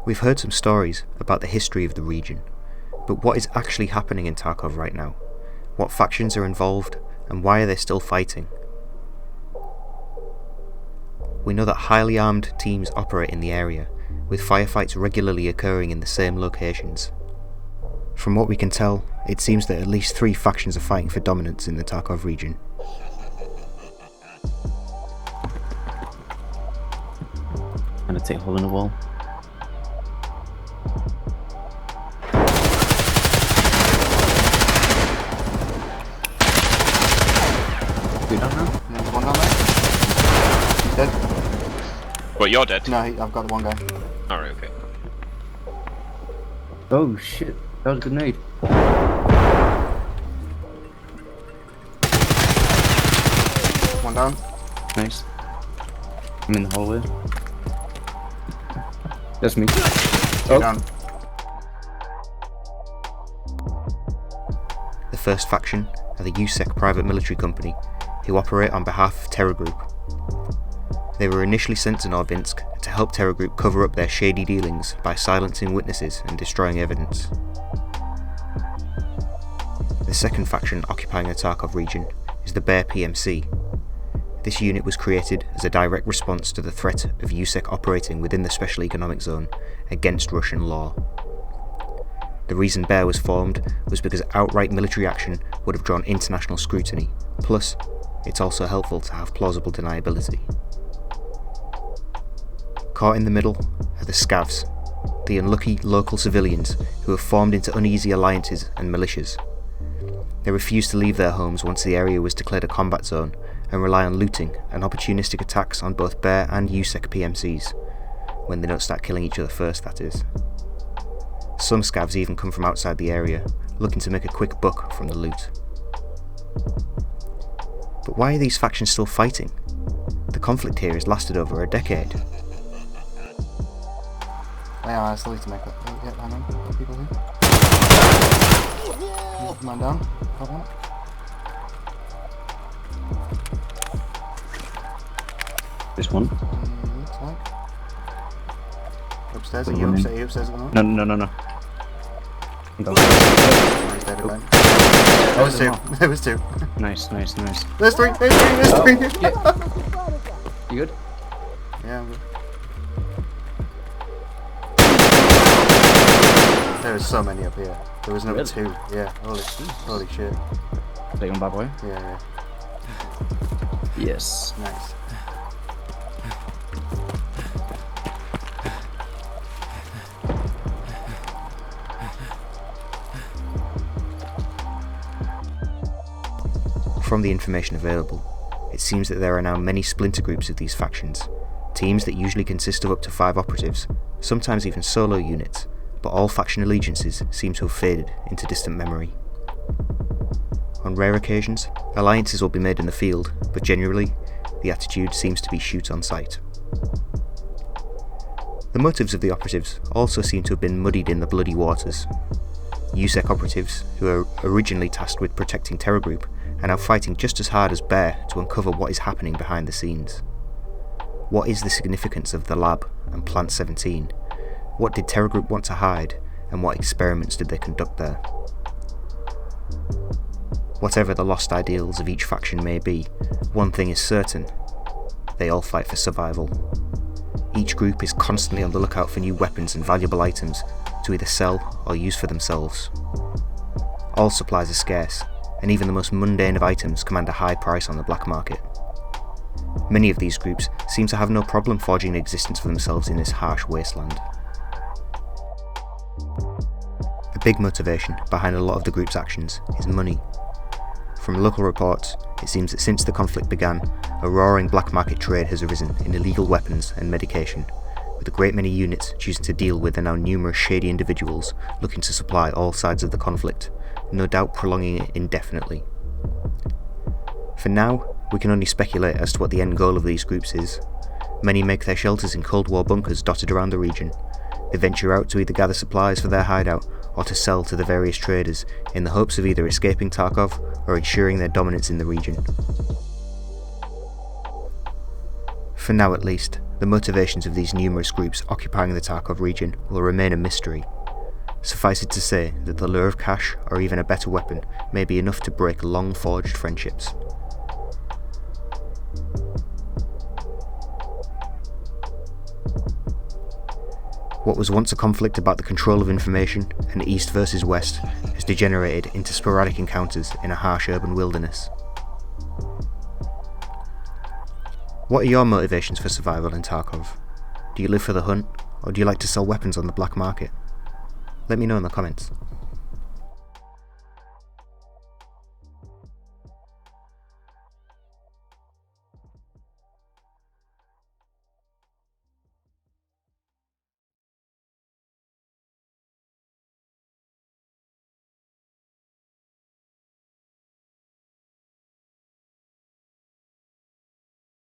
We've heard some stories about the history of the region, but what is actually happening in Tarkov right now? What factions are involved, and why are they still fighting? We know that highly armed teams operate in the area, with firefights regularly occurring in the same locations. From what we can tell, it seems that at least 3 factions are fighting for dominance in the Tarkov region. I'm gonna take a hole in the wall. Two down now? There's one down there. He's dead. What, you're dead? No, I've got the one guy. Alright, okay. Oh shit, that was a grenade. One down. Nice. I'm in the hallway. That's me. Two down. The first faction are the USEC private military company, who operate on behalf of Terror Group. They were initially sent to Novinsk to help Terror Group cover up their shady dealings by silencing witnesses and destroying evidence. The second faction occupying the Tarkov region is the Bear PMC. This unit was created as a direct response to the threat of USEC operating within the Special Economic Zone against Russian law. The reason Bear was formed was because outright military action would have drawn international scrutiny, plus it's also helpful to have plausible deniability. Caught in the middle are the Scavs, the unlucky local civilians who have formed into uneasy alliances and militias. They refused to leave their homes once the area was declared a combat zone and rely on looting and opportunistic attacks on both Bear and USEC PMCs, when they don't start killing each other first, that is. Some Scavs even come from outside the area, looking to make a quick buck from the loot. But why are these factions still fighting? The conflict here has lasted over a decade. I still need to make that. Yeah, hang on. Got people here. Man down. Got one. This one. Looks like. Upstairs. Are Put you one in. upstairs? Are you upstairs at the moment? No. He's dead again. There was two. There was two. Nice. There's three. There's three. There's three. You good? Yeah, I'm good. There was so many up here. There was number Really? 2. Yeah. Holy shit. Take one, bad boy. Yeah. Yes. Nice. From the information available, it seems that there are now many splinter groups of these factions, teams that usually consist of up to 5 operatives, sometimes even solo units, but all faction allegiances seem to have faded into distant memory. On rare occasions, alliances will be made in the field, but generally, the attitude seems to be shoot on sight. The motives of the operatives also seem to have been muddied in the bloody waters. USEC operatives, who were originally tasked with protecting Terror Group, are now fighting just as hard as Bear to uncover what is happening behind the scenes. What is the significance of the lab and Plant 17? What did Terror Group want to hide, and what experiments did they conduct there? Whatever the lost ideals of each faction may be, one thing is certain: they all fight for survival. Each group is constantly on the lookout for new weapons and valuable items to either sell or use for themselves. All supplies are scarce, and even the most mundane of items command a high price on the black market. Many of these groups seem to have no problem forging an existence for themselves in this harsh wasteland. The big motivation behind a lot of the group's actions is money. From local reports, it seems that since the conflict began, a roaring black market trade has arisen in illegal weapons and medication, with a great many units choosing to deal with the now numerous shady individuals looking to supply all sides of the conflict, no doubt prolonging it indefinitely. For now, we can only speculate as to what the end goal of these groups is. Many make their shelters in Cold War bunkers dotted around the region. They venture out to either gather supplies for their hideout or to sell to the various traders in the hopes of either escaping Tarkov or ensuring their dominance in the region. For now at least, the motivations of these numerous groups occupying the Tarkov region will remain a mystery. Suffice it to say that the lure of cash, or even a better weapon, may be enough to break long-forged friendships. What was once a conflict about the control of information and East versus West has degenerated into sporadic encounters in a harsh urban wilderness. What are your motivations for survival in Tarkov? Do you live for the hunt, or do you like to sell weapons on the black market? Let me know in the comments.